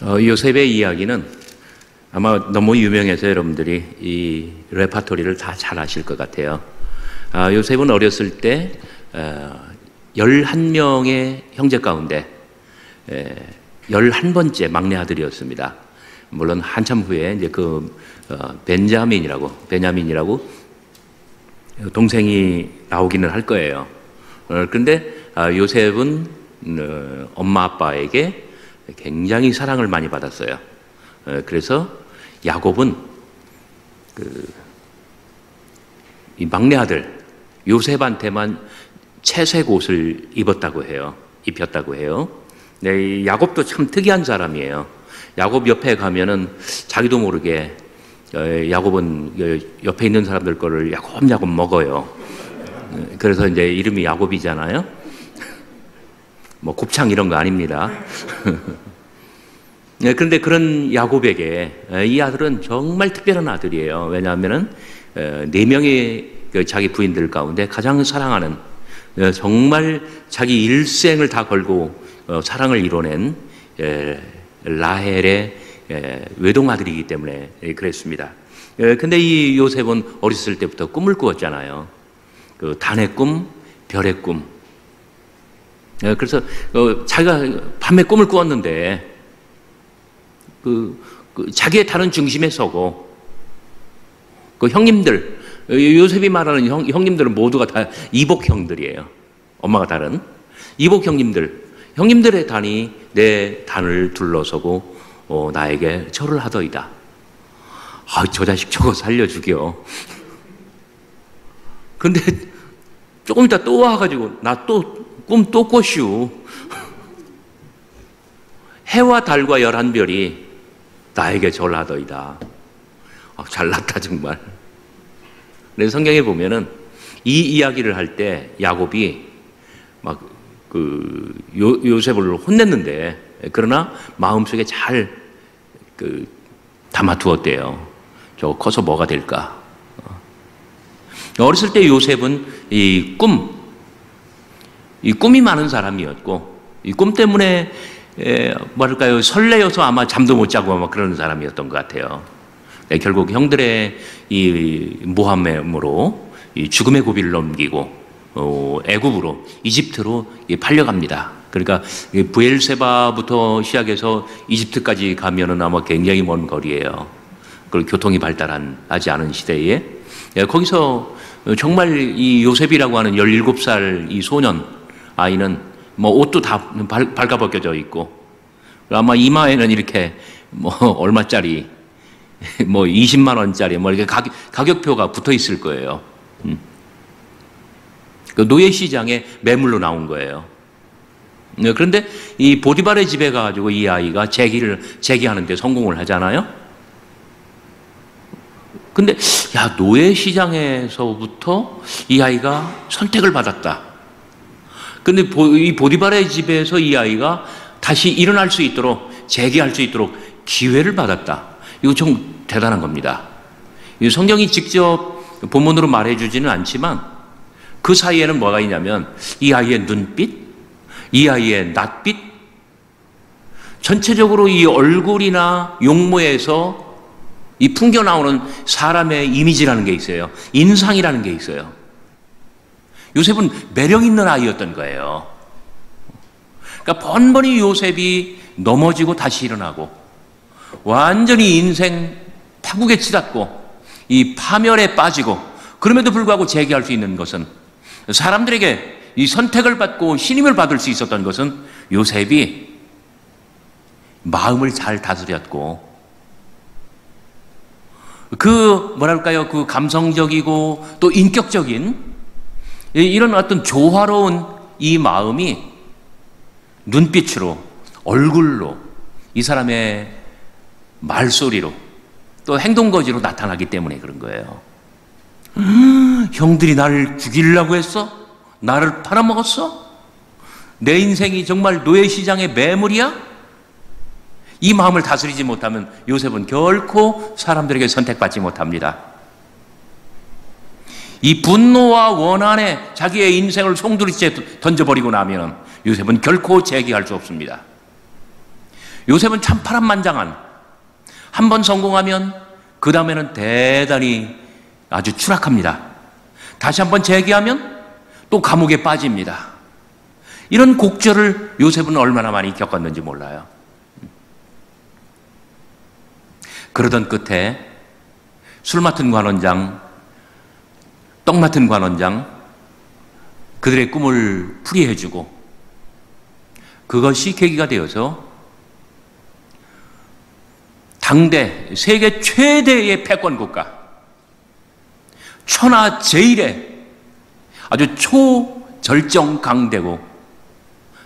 요셉의 이야기는 아마 너무 유명해서 여러분들이 이 레파토리를 다 잘 아실 것 같아요. 요셉은 어렸을 때 11명의 형제 가운데 11번째 막내 아들이었습니다. 물론 한참 후에 이제 베냐민이라고 동생이 나오기는 할 거예요. 그런데 요셉은 엄마 아빠에게 굉장히 사랑을 많이 받았어요. 그래서 야곱은 이 막내 아들 요셉한테만 채색 옷을 입혔다고 해요. 네, 이 야곱도 참 특이한 사람이에요. 야곱 옆에 가면은 자기도 모르게 야곱은 옆에 있는 사람들 거를 야곱야곱 먹어요. 그래서 이제 이름이 야곱이잖아요. 뭐 곱창 이런 거 아닙니다. 그런데 그런 야곱에게 이 아들은 정말 특별한 아들이에요. 왜냐하면은 4명의 자기 부인들 가운데 가장 사랑하는, 정말 자기 일생을 다 걸고 사랑을 이뤄낸 라헬의 외동아들이기 때문에 그랬습니다. 근데 이 요셉은 어렸을 때부터 꿈을 꾸었잖아요. 그 단의 꿈, 별의 꿈. 그래서 자기가 밤에 꿈을 꾸었는데 자기의 다른 중심에 서고 그 형님들, 요셉이 말하는 형님들은 모두가 다 이복 형들이에요. 엄마가 다른 이복 형님들의 단이 내 단을 둘러서고 나에게 절을 하더이다. 저 자식 저거 살려주겨. 근데 조금 이따 또 와가지고 나 또 꿈 또 꿨슈. 해와 달과 11별이 나에게 절하더이다. 잘났다 정말. 그래서 성경에 보면은 이 이야기를 할 때 야곱이 막 요셉을 혼냈는데, 그러나 마음속에 잘 담아두었대요. 저 커서 뭐가 될까? 어렸을 때 요셉은 이 꿈이 많은 사람이었고, 이 꿈 때문에 뭐랄까요, 설레어서 아마 잠도 못 자고 아마 그러는 사람이었던 것 같아요. 결국 형들의 이 모함으로 이 죽음의 고비를 넘기고 애굽으로, 이집트로 팔려갑니다. 그러니까 브엘세바부터 시작해서 이집트까지 가면은 아마 굉장히 먼 거리예요. 그리고 교통이 발달하지 않은 시대에 거기서 정말 이 요셉이라고 하는 17살 이 소년 아이는 뭐 옷도 다 발가벗겨져 있고, 아마 이마에는 이렇게 뭐 얼마짜리, 뭐 20만 원짜리 뭐 이렇게 가격표가 붙어 있을 거예요. 그 노예 시장에 매물로 나온 거예요. 그런데 이 보디발의 집에 가가지고 이 아이가 재기하는데 성공을 하잖아요. 근데 노예 시장에서부터 이 아이가 선택을 받았다. 근데 이 보디발의 집에서 이 아이가 다시 일어날 수 있도록, 재기할 수 있도록 기회를 받았다. 이거 좀 대단한 겁니다. 성경이 직접 본문으로 말해주지는 않지만 그 사이에는 뭐가 있냐면 이 아이의 눈빛, 이 아이의 낯빛, 전체적으로 이 얼굴이나 용모에서 이 풍겨 나오는 사람의 이미지라는 게 있어요. 인상이라는 게 있어요. 요셉은 매력 있는 아이였던 거예요. 그러니까 번번이 요셉이 넘어지고 다시 일어나고 완전히 인생 파국에 치닫고 이 파멸에 빠지고, 그럼에도 불구하고 재기할 수 있는 것은, 사람들에게 이 선택을 받고 신임을 받을 수 있었던 것은 요셉이 마음을 잘 다스렸고, 뭐랄까요, 그 감성적이고 또 인격적인 이런 어떤 조화로운 이 마음이 눈빛으로, 얼굴로, 이 사람의 말소리로, 또 행동거지로 나타나기 때문에 그런 거예요. 형들이 나를 죽이려고 했어? 나를 팔아먹었어? 내 인생이 정말 노예시장의 매물이야? 이 마음을 다스리지 못하면 요셉은 결코 사람들에게 선택받지 못합니다. 이 분노와 원한에 자기의 인생을 송두리째 던져버리고 나면 요셉은 결코 재기할 수 없습니다. 요셉은 참 파란만장한, 한 번 성공하면 그 다음에는 대단히 아주 추락합니다. 다시 한번 재기하면 또 감옥에 빠집니다. 이런 곡절을 요셉은 얼마나 많이 겪었는지 몰라요. 그러던 끝에 술 맡은 관원장, 떡 맡은 관원장, 그들의 꿈을 풀이해주고, 그것이 계기가 되어서 당대 세계 최대의 패권 국가, 천하 제일의 아주 초절정 강대국,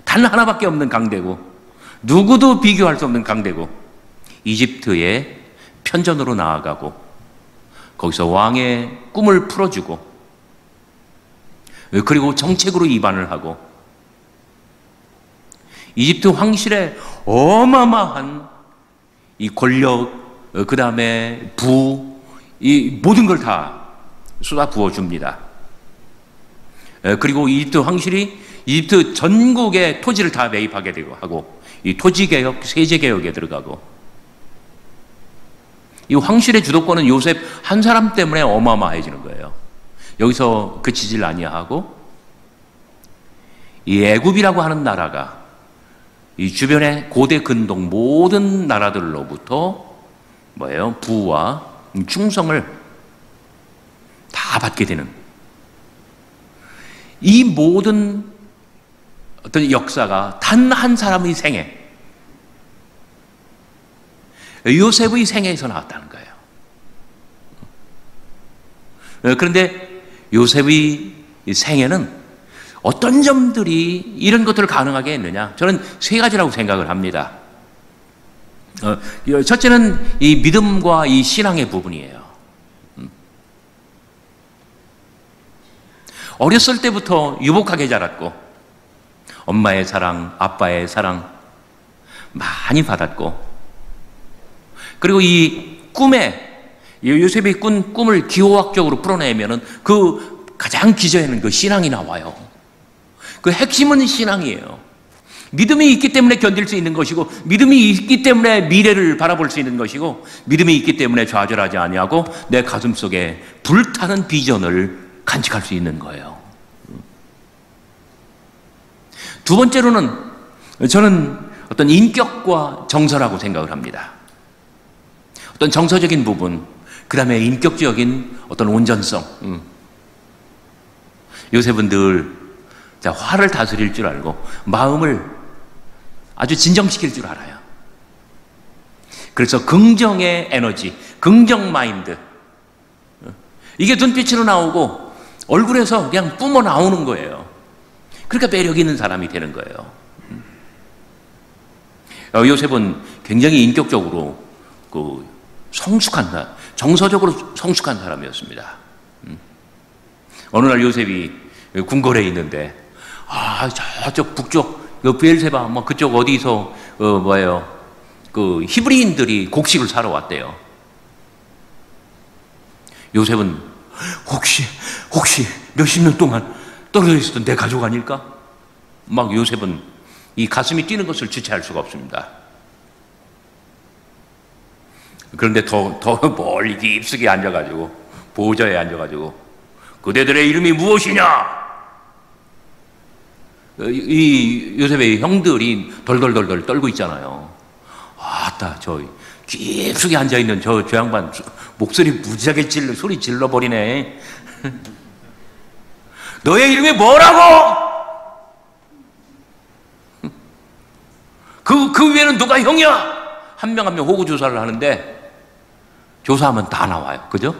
단 하나밖에 없는 강대국, 누구도 비교할 수 없는 강대국 이집트에 편전으로 나아가고, 거기서 왕의 꿈을 풀어주고, 그리고 정책으로 입안을 하고, 이집트 황실의 어마어마한 이 권력, 그 다음에 부, 이 모든 걸 다 쏟아 부어줍니다. 그리고 이집트 황실이 이집트 전국의 토지를 다 매입하게 되고 하고, 이 토지개혁, 세제개혁에 들어가고, 이 황실의 주도권은 요셉 한 사람 때문에 어마어마해지는 거예요. 여기서 그치질 아니하고, 이 애굽이라고 하는 나라가 이 주변의 고대 근동 모든 나라들로부터 뭐예요? 부와 충성을 다 받게 되는, 이 모든 어떤 역사가 단 한 사람의 생애, 요셉의 생애에서 나왔다는 거예요. 그런데 요셉의 생애는 어떤 점들이 이런 것들을 가능하게 했느냐? 저는 세 가지라고 생각을 합니다. 첫째는 이 믿음과 이 신앙의 부분이에요. 어렸을 때부터 유복하게 자랐고, 엄마의 사랑, 아빠의 사랑 많이 받았고, 그리고 이 꿈에, 요셉이 꾼 꿈을 기호학적으로 풀어내면은 그 가장 기저에는 그 신앙이 나와요. 그 핵심은 신앙이에요. 믿음이 있기 때문에 견딜 수 있는 것이고, 믿음이 있기 때문에 미래를 바라볼 수 있는 것이고, 믿음이 있기 때문에 좌절하지 아니하고 내 가슴 속에 불타는 비전을 간직할 수 있는 거예요. 두 번째로는 저는 어떤 인격과 정서라고 생각을 합니다. 어떤 정서적인 부분, 그 다음에 인격적인 어떤 온전성. 요셉은 늘 화를 다스릴 줄 알고 마음을 아주 진정시킬 줄 알아요. 그래서 긍정의 에너지, 긍정 마인드, 이게 눈빛으로 나오고 얼굴에서 그냥 뿜어 나오는 거예요. 그러니까 매력 있는 사람이 되는 거예요. 요셉은 굉장히 인격적으로 성숙한, 정서적으로 성숙한 사람이었습니다. 어느 날 요셉이 궁궐에 있는데, 저쪽 북쪽 브엘세바 뭐 그쪽 어디서 그 히브리인들이 곡식을 사러 왔대요. 요셉은 혹시 몇십 년 동안 떨어져 있었던 내 가족 아닐까? 막 요셉은 이 가슴이 뛰는 것을 주체할 수가 없습니다. 그런데 더 멀리 깊숙이 앉아가지고, 보좌에 앉아가지고, 그대들의 이름이 무엇이냐? 이 요셉의 형들이 덜덜덜 떨고 있잖아요. 저 깊숙이 앉아있는 저 양반 목소리 무지하게 소리 질러버리네. 너의 이름이 뭐라고? 그 위에는 누가 형이야? 한 명 한 명 호구 조사를 하는데, 조사하면 다 나와요. 그죠?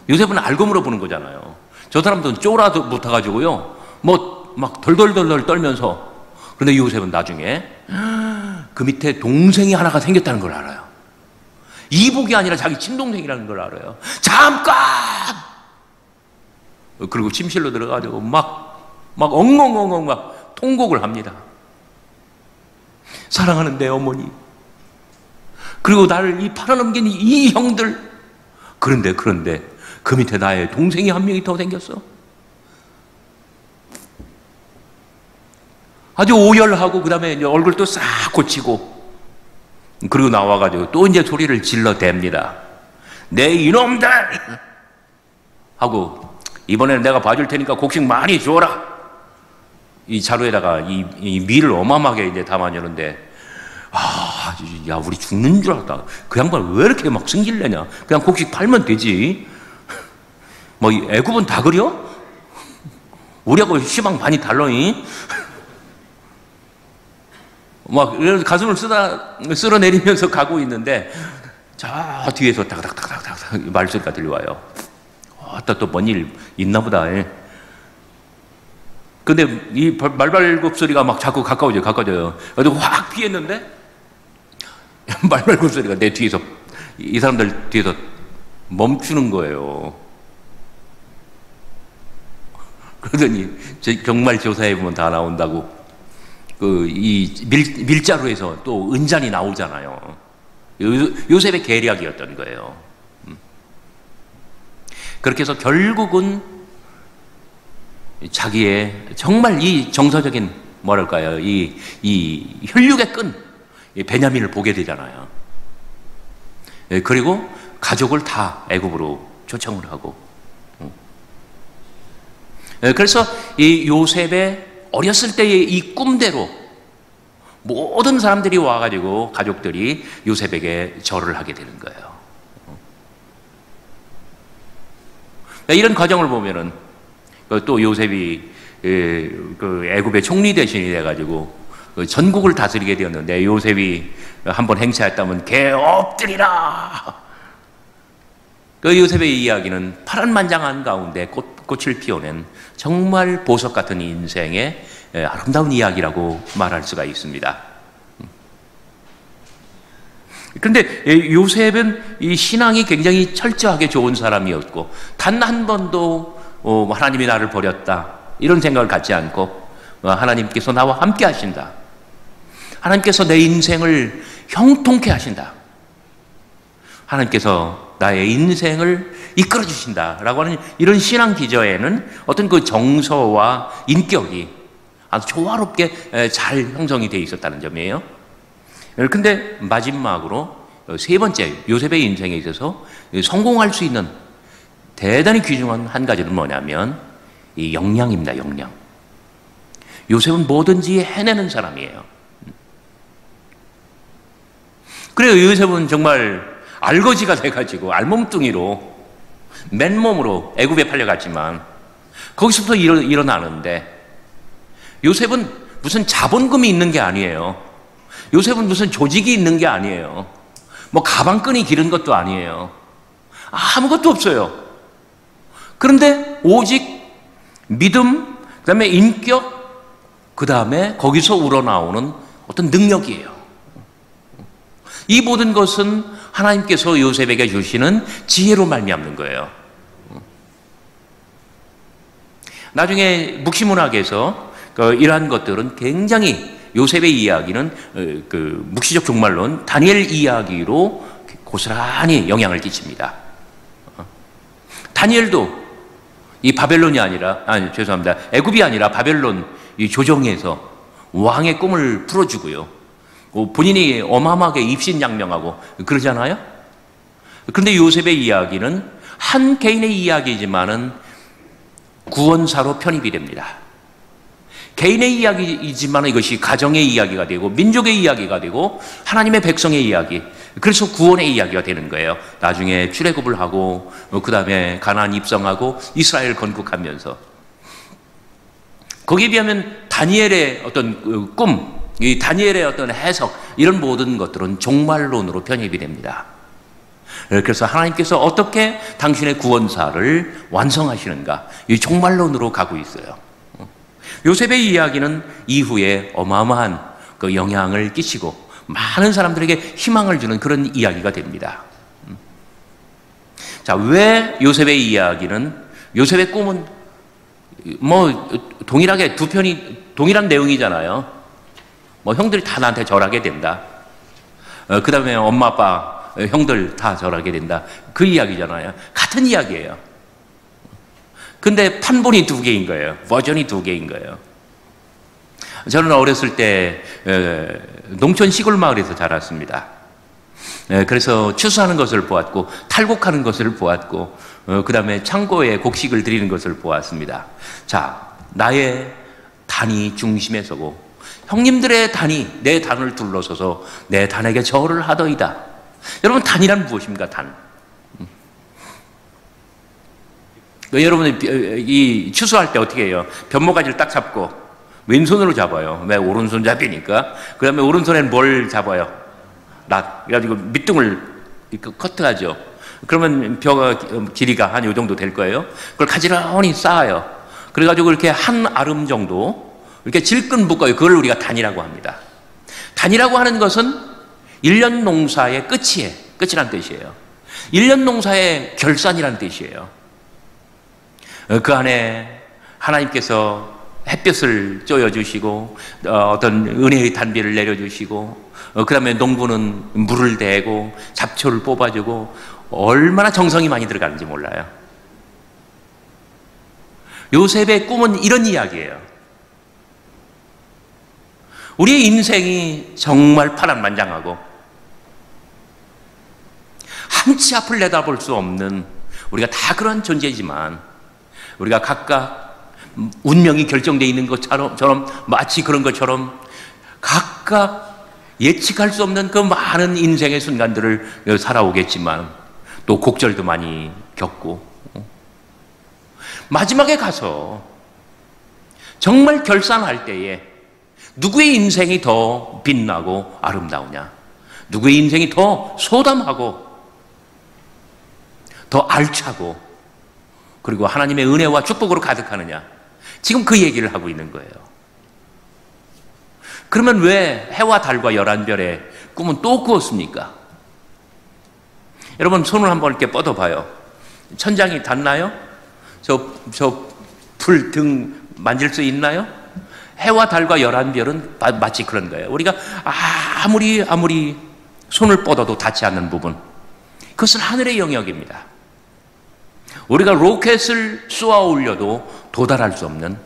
요셉은 알고 물어보는 거잖아요. 저 사람들은 쫄아도 못해가지고요, 막 덜덜덜 떨면서. 그런데 요셉은 나중에 그 밑에 동생이 하나가 생겼다는 걸 알아요. 이복이 아니라 자기 친동생이라는 걸 알아요. 잠깐! 그리고 침실로 들어가지고 막 엉엉엉엉 막 통곡을 합니다. 사랑하는 내 어머니, 그리고 나를 이 팔아넘긴 이 형들. 그런데 그 밑에 나의 동생이 한 명이 더 생겼어. 아주 오열하고, 그 다음에 얼굴도 싹 고치고, 그리고 나와가지고 또 이제 소리를 질러댑니다. 내 이놈들! 하고, 이번에는 내가 봐줄 테니까 곡식 많이 줘라! 이 자루에다가 이 밀을 어마어마하게 이제 담아주는데, 야, 우리 죽는 줄 알았다. 그 양반 왜 이렇게 막 승질내냐? 그냥 곡식 팔면 되지. 뭐, 애굽은 다 그려? 우리하고 시방 많이 달라잉? 막, 가슴을 쓸어내리면서 가고 있는데, 저 뒤에서 다닥다닥다닥 말소리가 들려와요. 또 뭔 일 있나 보다. 근데 이 말발굽 소리가 막 자꾸 가까워져요. 그래서 확 피했는데, 말발굽 소리가 내 뒤에서, 이 사람들 뒤에서 멈추는 거예요. 그러더니, 정말 조사해보면 다 나온다고. 이 밀자루에서 또 은잔이 나오잖아요. 요셉의 계략이었던 거예요. 그렇게 해서 결국은 자기의 정말 이 정서적인 뭐랄까요, 이 혈육의 끈, 이 베냐민을 보게 되잖아요. 그리고 가족을 다 애굽으로 초청을 하고. 그래서 이 요셉의 어렸을 때의 이 꿈대로 모든 사람들이 와가지고 가족들이 요셉에게 절을 하게 되는 거예요. 이런 과정을 보면은 또 요셉이 그 애굽의 총리 대신이 돼가지고 전국을 다스리게 되었는데, 요셉이 한번 행차했다면 개 엎드리라. 그 요셉의 이야기는 파란만장한 가운데 꽃을 피워낸 정말 보석 같은 인생의 아름다운 이야기라고 말할 수가 있습니다. 그런데 요셉은 이 신앙이 굉장히 철저하게 좋은 사람이었고, 단 한 번도 하나님이 나를 버렸다 이런 생각을 갖지 않고, 하나님께서 나와 함께 하신다, 하나님께서 내 인생을 형통케 하신다, 하나님께서 나의 인생을 이끌어 주신다라고 하는 이런 신앙 기저에는 어떤 그 정서와 인격이 아주 조화롭게 잘 형성이 되어 있었다는 점이에요. 그런데 마지막으로 세 번째, 요셉의 인생에 있어서 성공할 수 있는 대단히 귀중한 한 가지는 뭐냐면 이 역량입니다. 역량. 요셉은 뭐든지 해내는 사람이에요. 그래요. 요셉은 정말 알거지가 돼가지고 알몸뚱이로 맨몸으로 애굽에 팔려갔지만 거기서부터 일어나는데, 요셉은 무슨 자본금이 있는 게 아니에요. 요셉은 무슨 조직이 있는 게 아니에요. 뭐 가방끈이 기른 것도 아니에요. 아무것도 없어요. 그런데 오직 믿음, 그 다음에 인격, 그 다음에 거기서 우러나오는 어떤 능력이에요. 이 모든 것은 하나님께서 요셉에게 주시는 지혜로 말미암는 거예요. 나중에 묵시문학에서 이러한 것들은 굉장히, 요셉의 이야기는 그 묵시적 종말론 다니엘 이야기로 고스란히 영향을 끼칩니다. 다니엘도 이 바벨론이 아니라, 죄송합니다, 애굽이 아니라 바벨론 이 조정에서 왕의 꿈을 풀어주고요, 본인이 어마어마하게 입신양명하고 그러잖아요. 그런데 요셉의 이야기는 한 개인의 이야기이지만은 구원사로 편입이 됩니다. 개인의 이야기이지만 이것이 가정의 이야기가 되고 민족의 이야기가 되고 하나님의 백성의 이야기, 그래서 구원의 이야기가 되는 거예요. 나중에 출애굽을 하고 그 다음에 가나안 입성하고 이스라엘 건국하면서, 거기에 비하면 다니엘의 어떤 꿈, 이 다니엘의 어떤 해석, 이런 모든 것들은 종말론으로 편입이 됩니다. 그래서 하나님께서 어떻게 당신의 구원사를 완성하시는가, 이 종말론으로 가고 있어요. 요셉의 이야기는 이후에 어마어마한 그 영향을 끼치고 많은 사람들에게 희망을 주는 그런 이야기가 됩니다. 자, 왜 요셉의 이야기는, 요셉의 꿈은 뭐 동일하게 두 편이 동일한 내용이잖아요. 뭐 형들이 다 나한테 절하게 된다. 그 다음에 엄마 아빠 형들 다 절하게 된다. 그 이야기잖아요. 같은 이야기예요. 근데 판본이 두 개인 거예요. 버전이 두 개인 거예요. 저는 어렸을 때 농촌 시골 마을에서 자랐습니다. 그래서 추수하는 것을 보았고 탈곡하는 것을 보았고 그 다음에 창고에 곡식을 드리는 것을 보았습니다. 자, 나의 단이 중심에 서고 형님들의 단이 내 단을 둘러서서 내 단에게 절을 하더이다. 여러분, 단이란 무엇입니까? 단. 여러분이 이 추수할 때 어떻게 해요? 변모가지를 딱 잡고 왼손으로 잡아요. 왜? 오른손잡이니까. 그 다음에 오른손에는 뭘 잡아요? 낫. 그래가지고 밑둥을 커트하죠. 그러면 벼가 길이가 한 요 정도 될 거예요. 그걸 가지런히 쌓아요. 그래가지고 이렇게 한 아름 정도 이렇게 질끈 묶어요. 그걸 우리가 단이라고 합니다. 단이라고 하는 것은 1년 농사의 끝이란 뜻이에요. 1년 농사의 결산이라는 뜻이에요. 그 안에 하나님께서 햇볕을 쬐어주시고 어떤 은혜의 단비를 내려주시고 그 다음에 농부는 물을 대고 잡초를 뽑아주고 얼마나 정성이 많이 들어가는지 몰라요. 요셉의 꿈은 이런 이야기예요. 우리의 인생이 정말 파란만장하고 한치 앞을 내다볼 수 없는 우리가 다 그런 존재지만 우리가 각각 운명이 결정되어 있는 것처럼 마치 그런 것처럼 각각 예측할 수 없는 그 많은 인생의 순간들을 살아오겠지만 또 곡절도 많이 겪고 마지막에 가서 정말 결산할 때에 누구의 인생이 더 빛나고 아름다우냐, 누구의 인생이 더 소담하고 더 알차고 그리고 하나님의 은혜와 축복으로 가득하느냐, 지금 그 얘기를 하고 있는 거예요. 그러면 왜 해와 달과 11별의 꿈은 또 꾸었습니까? 여러분, 손을 한번 이렇게 뻗어봐요. 천장이 닿나요? 저 불 등 만질 수 있나요? 해와 달과 11별은 마치 그런 거예요. 우리가 아무리 손을 뻗어도 닿지 않는 부분, 그것은 하늘의 영역입니다. 우리가 로켓을 쏘아 올려도 도달할 수 없는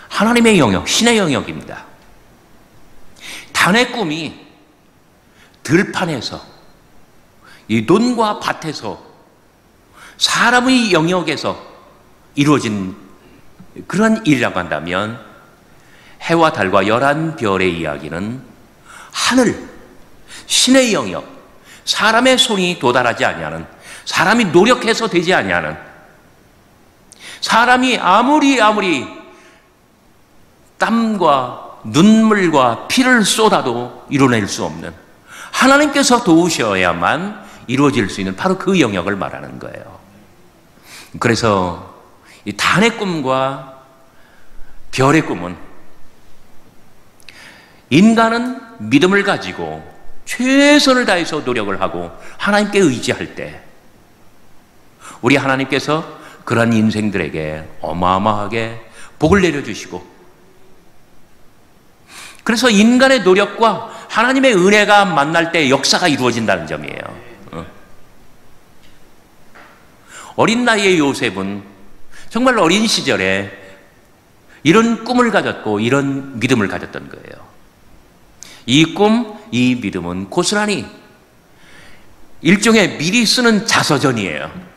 하나님의 영역, 신의 영역입니다. 단의 꿈이 들판에서, 이 논과 밭에서, 사람의 영역에서 이루어진 그런 일이라고 한다면 해와 달과 11별의 이야기는 하늘, 신의 영역, 사람의 손이 도달하지 아니하는, 사람이 노력해서 되지 아니하는, 사람이 아무리 땀과 눈물과 피를 쏟아도 이뤄낼 수 없는, 하나님께서 도우셔야만 이루어질 수 있는 바로 그 영역을 말하는 거예요. 그래서 이 단의 꿈과 별의 꿈은 인간은 믿음을 가지고 최선을 다해서 노력을 하고 하나님께 의지할 때 우리 하나님께서 그런 인생들에게 어마어마하게 복을 내려주시고, 그래서 인간의 노력과 하나님의 은혜가 만날 때 역사가 이루어진다는 점이에요. 어린 나이의 요셉은 정말 어린 시절에 이런 꿈을 가졌고 이런 믿음을 가졌던 거예요. 이 꿈, 이 믿음은 고스란히 일종의 미리 쓰는 자서전이에요.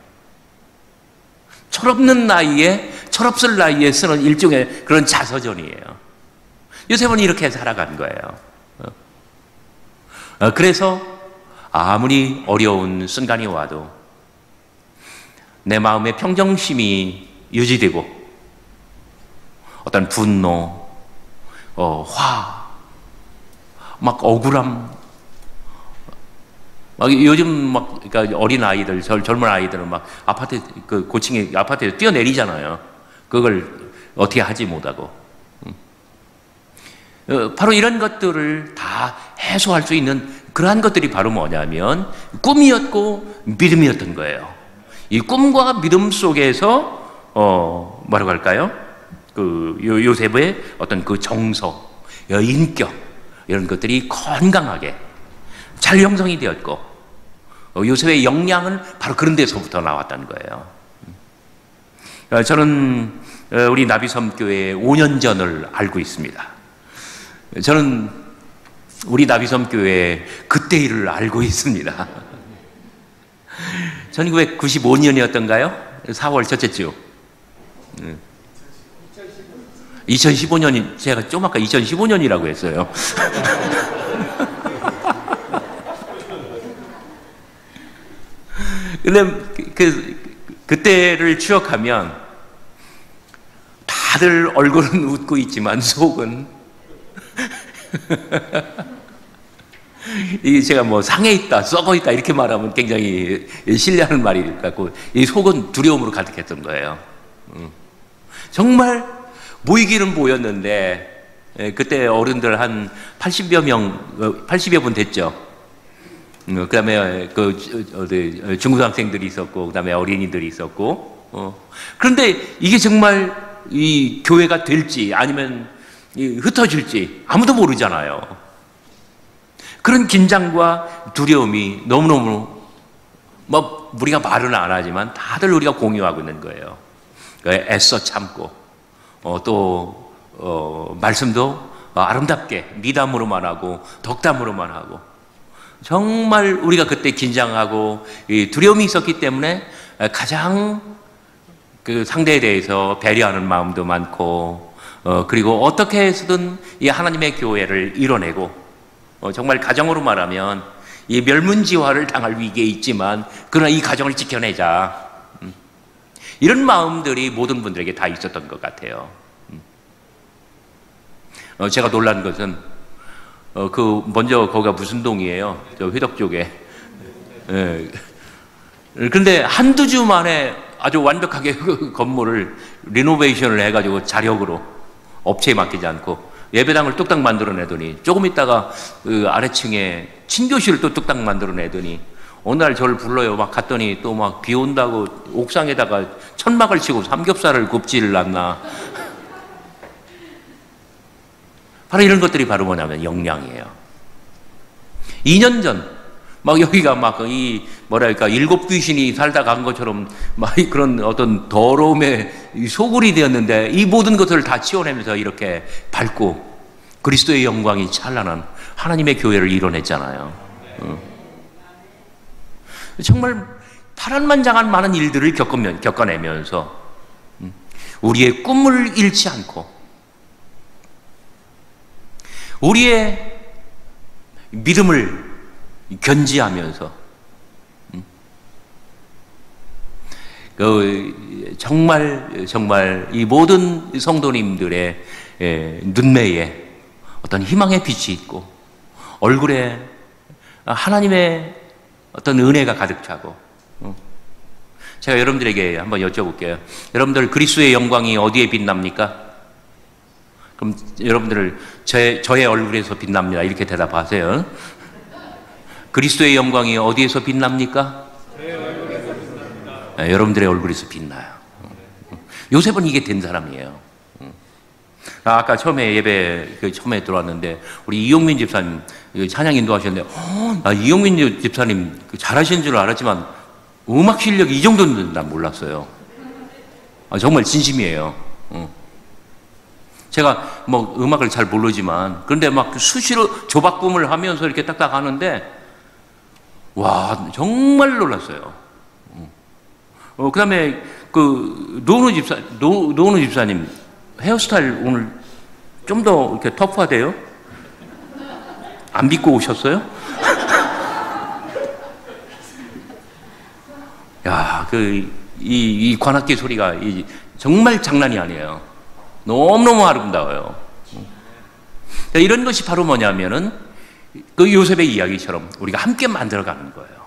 철없을 나이에 쓰는 일종의 그런 자서전이에요. 요셉은 이렇게 살아간 거예요. 그래서 아무리 어려운 순간이 와도 내 마음의 평정심이 유지되고 어떤 분노, 화, 막 억울함, 막 요즘 그러니까 어린 아이들, 젊은 아이들은 막 아파트 고층의 아파트에서 뛰어내리잖아요. 그걸 어떻게 하지 못하고. 바로 이런 것들을 다 해소할 수 있는 그러한 것들이 바로 뭐냐면 꿈이었고 믿음이었던 거예요. 이 꿈과 믿음 속에서 뭐라고 할까요? 요셉의 어떤 그 정서, 인격 이런 것들이 건강하게 잘 형성이 되었고 요셉의 역량은 바로 그런 데서부터 나왔다는 거예요. 저는 우리 나비섬교회 5년 전을 알고 있습니다. 저는 우리 나비섬 교회 그때 일을 알고 있습니다. 1995년이었던가요? 4월 첫째 주. 2015년이, 제가 좀 아까 2015년이라고 했어요. 근데 그때를 추억하면 다들 얼굴은 웃고 있지만 속은 이게 제가 뭐 상해 있다, 썩어 있다 이렇게 말하면 굉장히 신뢰하는 말이 같고 이 속은 두려움으로 가득했던 거예요. 정말 모이기는 모였는데 그때 어른들 한 80여 분 됐죠. 그 다음에 중고등학생들이 있었고, 그 다음에 어린이들이 있었고, 그런데 이게 정말 이 교회가 될지 아니면 흩어질지 아무도 모르잖아요. 그런 긴장과 두려움이 너무너무, 뭐, 우리가 말은 안 하지만 다들 우리가 공유하고 있는 거예요. 애써 참고, 말씀도 아름답게 미담으로만 하고, 덕담으로만 하고, 정말 우리가 그때 긴장하고 두려움이 있었기 때문에 가장 그 상대에 대해서 배려하는 마음도 많고, 그리고 어떻게 해서든 이 하나님의 교회를 이뤄내고, 정말 가정으로 말하면 이 멸문지화를 당할 위기에 있지만 그러나 이 가정을 지켜내자, 이런 마음들이 모든 분들에게 다 있었던 것 같아요. 제가 놀란 것은 먼저 거기가 무슨 동이에요? 저 회덕 쪽에. 그런데 한두 주 만에 아주 완벽하게 그 건물을 리노베이션을 해가지고 자력으로 업체에 맡기지 않고 예배당을 뚝딱 만들어내더니 조금 있다가 그 아래층에 친교실을 또 뚝딱 만들어내더니 어느 날 저를 불러요. 막 갔더니 또 막 비 온다고 옥상에다가 천막을 치고 삼겹살을 굽지를 않나. 바로 이런 것들이 바로 뭐냐면 영향이에요. 2년 전, 막 여기가 막 뭐랄까, 7 귀신이 살다 간 것처럼 막 그런 어떤 더러움의 소굴이 되었는데 이 모든 것을 다 치워내면서 이렇게 밝고 그리스도의 영광이 찬란한 하나님의 교회를 이뤄냈잖아요. 정말 파란만장한 많은 일들을 겪어내면서 우리의 꿈을 잃지 않고 우리의 믿음을 견지하면서 정말 이 모든 성도님들의 눈매에 어떤 희망의 빛이 있고 얼굴에 하나님의 어떤 은혜가 가득 차고, 제가 여러분들에게 한번 여쭤볼게요. 여러분들 그리스도의 영광이 어디에 빛납니까? 그럼 여러분들을 저의 얼굴에서 빛납니다 이렇게 대답하세요. 그리스도의 영광이 어디에서 빛납니까? 제 얼굴에서 빛납니다. 네, 여러분들의 얼굴에서 빛나요. 요셉은 이게 된 사람이에요. 아까 처음에 예배 처음에 들어왔는데 우리 이용민 집사님 찬양 인도하셨는데 이용민 집사님 잘하시는 줄 알았지만 음악 실력이 이 정도는 난 몰랐어요. 정말 진심이에요. 제가 뭐 음악을 잘 모르지만 그런데 막 수시로 조바꿈을 하면서 이렇게 딱딱 하는데 와 정말 놀랐어요. 그다음에 노은우 집사님 헤어스타일 오늘 좀 더 이렇게 터프하대요. 안 빗고 오셨어요? 야, 이 관악기 소리가 정말 장난이 아니에요. 너무너무 아름다워요. 이런 것이 바로 뭐냐면은 그 요셉의 이야기처럼 우리가 함께 만들어가는 거예요.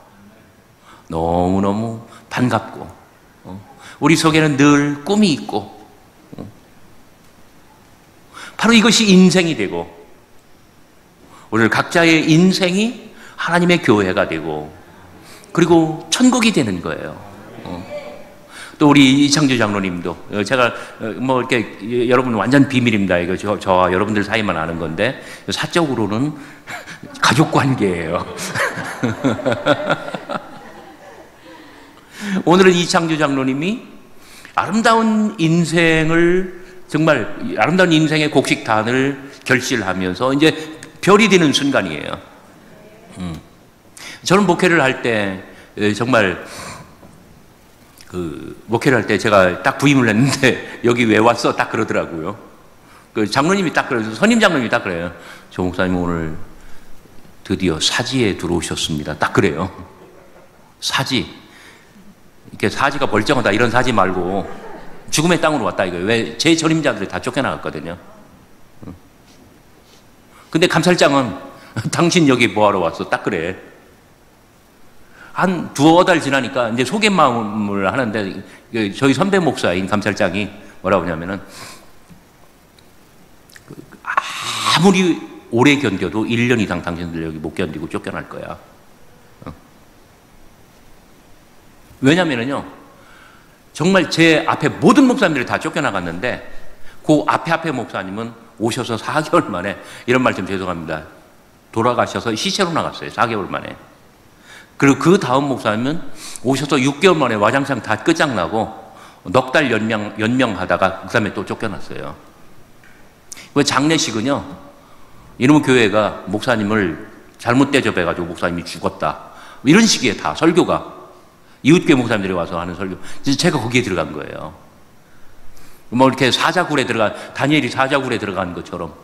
너무너무 반갑고 우리 속에는 늘 꿈이 있고 바로 이것이 인생이 되고 오늘 각자의 인생이 하나님의 교회가 되고 그리고 천국이 되는 거예요. 또 우리 이창주 장로님도 제가 뭐 이렇게 여러분 완전 비밀입니다. 이거 저와 여러분들 사이만 아는 건데 사적으로는 가족 관계예요. 오늘은 이창주 장로님이 아름다운 인생의 곡식단을 결실하면서 이제 별이 되는 순간이에요. 저는 목회를 할 때 정말 목회를 할 때 제가 딱 부임을 했는데 여기 왜 왔어? 딱 그러더라고요. 장로님이 딱 그래요. 선임 장로님이 딱 그래요. 조 목사님 오늘 드디어 사지에 들어오셨습니다. 딱 그래요. 사지. 이렇게 사지가 멀쩡하다 이런 사지 말고 죽음의 땅으로 왔다 이거예요. 왜? 제 전임자들이 다 쫓겨나갔거든요. 근데 감찰장은 당신 여기 뭐하러 왔어? 딱 그래. 한 두어 달 지나니까 이제 소개마음을 하는데 저희 선배 목사인 감찰장이 뭐라고 하냐면은 아무리 오래 견뎌도 1년 이상 당신들 여기 못 견디고 쫓겨날 거야. 왜냐면은요, 정말 제 앞에 모든 목사님들이 다 쫓겨나갔는데 그 앞에 목사님은 오셔서 4개월 만에, 이런 말 좀 죄송합니다, 돌아가셔서 시체로 나갔어요. 4개월 만에. 그리고 그 다음 목사님은 오셔서 6개월 만에 와장창 다 끝장나고 넉 달 연명하다가 그 다음에 또 쫓겨났어요. 그 장례식은요, 이놈의 교회가 목사님을 잘못 대접해가지고 목사님이 죽었다, 이런 식의 다 설교가, 이웃교회 목사님들이 와서 하는 설교, 제가 거기에 들어간 거예요. 뭐 이렇게 사자굴에 다니엘이 사자굴에 들어간 것처럼,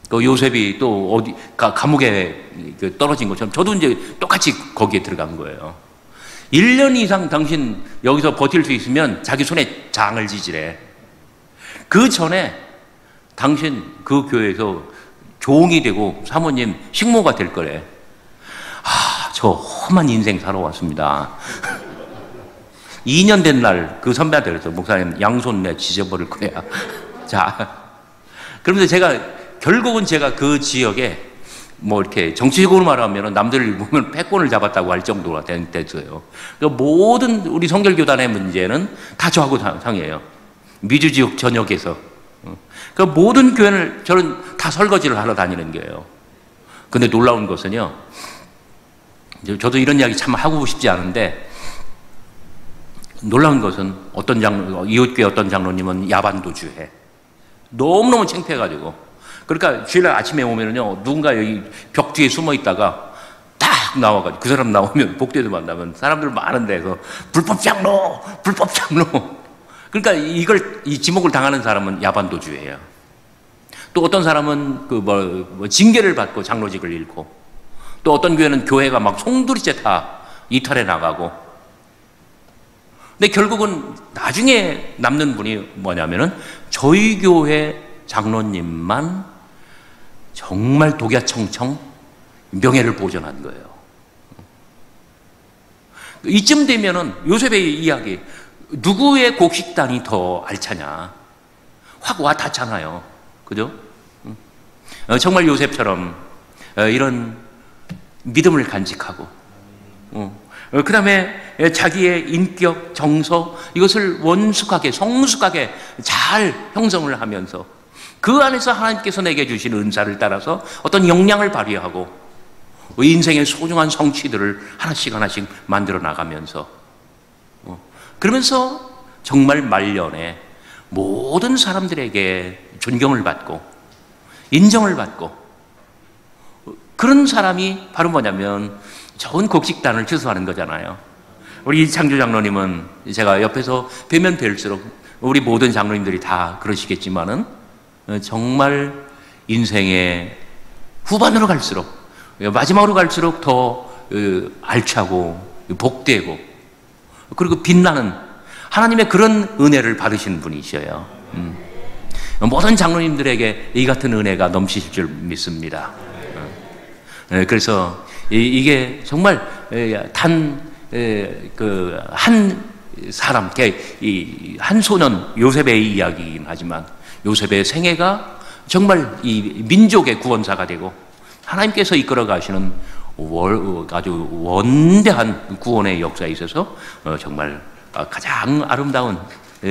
또 요셉이 또 어디 감옥에 떨어진 것처럼 저도 이제 똑같이 거기에 들어간 거예요. 1년 이상 당신 여기서 버틸 수 있으면 자기 손에 장을 지지래. 그 전에 당신 그 교회에서 종이 되고 사모님 식모가 될 거래. 저 험한 인생 살아왔습니다. 2년 된 날 그 선배한테 그랬어. 목사님 양손 내 지져버릴 거야. 자, 그러면서 결국은 제가 그 지역에 뭐 이렇게 정치적으로 말하면 남들을 보면 패권을 잡았다고 할 정도가 됐어요. 그러니까 모든 우리 성결교단의 문제는 다 저하고 상이에요. 미주 지역 전역에서. 그러니까 모든 교회를 저는 다 설거지를 하러 다니는 거예요. 근데 놀라운 것은요, 저도 이런 이야기 참 하고 싶지 않은데, 놀라운 것은 이웃교회 어떤 장로님은 야반도주해. 너무너무 창피해가지고. 그러니까 주일날 아침에 오면은요, 누군가 여기 벽 뒤에 숨어 있다가 딱 나와가지고, 그 사람 나오면, 복도에서 만나면 사람들 많은 데서 불법 장로! 그러니까 이 지목을 당하는 사람은 야반도주예요. 또 어떤 사람은 징계를 받고 장로직을 잃고, 또 어떤 교회는 교회가 막 송두리째 다 이탈해 나가고. 근데 결국은 나중에 남는 분이 뭐냐면은 저희 교회 장로님만 정말 독야청청 명예를 보존한 거예요. 이쯤 되면은 요셉의 이야기, 누구의 곡식단이 더 알차냐, 확 와 닿잖아요. 그죠? 정말 요셉처럼 이런 믿음을 간직하고, 그 다음에 자기의 인격, 정서, 이것을 성숙하게 잘 형성을 하면서 그 안에서 하나님께서 내게 주신 은사를 따라서 어떤 역량을 발휘하고 인생의 소중한 성취들을 하나씩 만들어 나가면서, 그러면서 정말 말년에 모든 사람들에게 존경을 받고 인정을 받고, 그런 사람이 바로 뭐냐면 좋은 곡식단을 추수하는 거잖아요. 우리 이창주 장로님은 제가 옆에서 뵈면 뵐수록, 우리 모든 장로님들이 다 그러시겠지만은, 정말 인생의 후반으로 갈수록, 마지막으로 갈수록 더 알차고 복되고, 그리고 빛나는 하나님의 그런 은혜를 받으신 분이셔요. 모든 장로님들에게 이 같은 은혜가 넘치실 줄 믿습니다. 그래서 이게 정말 한 사람, 한 소년 요셉의 이야기이긴 하지만, 요셉의 생애가 정말 이 민족의 구원사가 되고 하나님께서 이끌어 가시는 아주 원대한 구원의 역사에 있어서 정말 가장 아름다운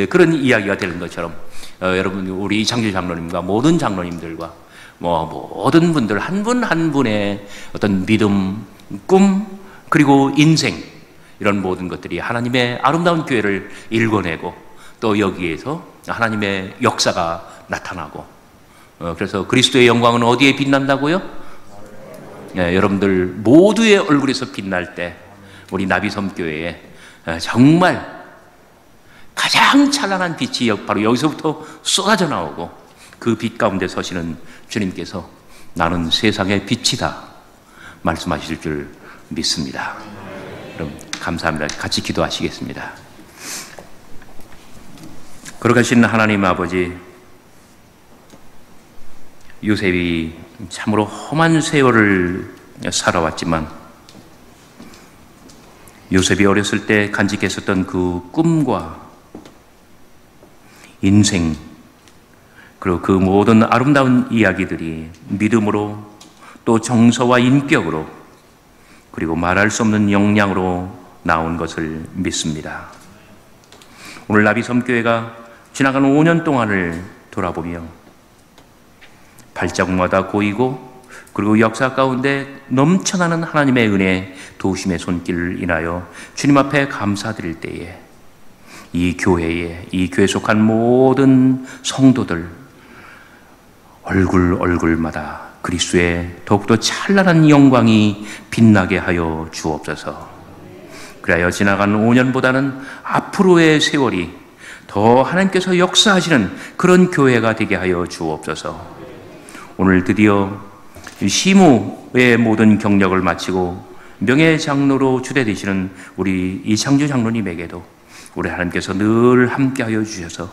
그런 이야기가 되는 것처럼, 여러분, 우리 이창주 장로님과 모든 장로님들과 모든 분들 한 분 한 분의 어떤 믿음, 꿈, 그리고 인생, 이런 모든 것들이 하나님의 아름다운 교회를 일궈내고, 또 여기에서 하나님의 역사가 나타나고, 그래서 그리스도의 영광은 어디에 빛난다고요? 여러분들 모두의 얼굴에서 빛날 때 우리 나비섬교회에 정말 가장 찬란한 빛이 바로 여기서부터 쏟아져 나오고 그 빛 가운데 서시는 주님께서 나는 세상의 빛이다 말씀하실 줄 믿습니다. 그럼 감사합니다. 같이 기도하시겠습니다. 거룩하신 하나님 아버지, 요셉이 참으로 험한 세월을 살아왔지만 요셉이 어렸을 때 간직했었던 그 꿈과 인생, 그리고 그 모든 아름다운 이야기들이 믿음으로 또 정서와 인격으로 그리고 말할 수 없는 역량으로 나온 것을 믿습니다. 오늘 나비섬교회가 지나간 5년 동안을 돌아보며 발자국마다 고이고 그리고 역사 가운데 넘쳐나는 하나님의 은혜, 도우심의 손길을 인하여 주님 앞에 감사드릴 때에 이 교회에, 이 교회에 속한 모든 성도들 얼굴마다 그리스도의 더욱더 찬란한 영광이 빛나게 하여 주옵소서. 그래야 지나간 5년보다는 앞으로의 세월이 더 하나님께서 역사하시는 그런 교회가 되게 하여 주옵소서. 오늘 드디어 시무의 모든 경력을 마치고 명예장로로 추대되시는 우리 이창주 장로님에게도 우리 하나님께서 늘 함께하여 주셔서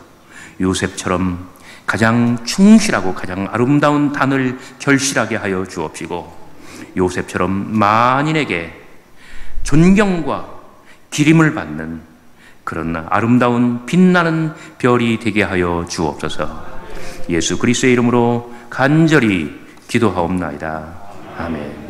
요셉처럼 가장 충실하고 가장 아름다운 단을 결실하게 하여 주옵시고 요셉처럼 만인에게 존경과 기림을 받는 그런 아름다운 빛나는 별이 되게 하여 주옵소서. 예수 그리스도의 이름으로 간절히 기도하옵나이다. 아멘.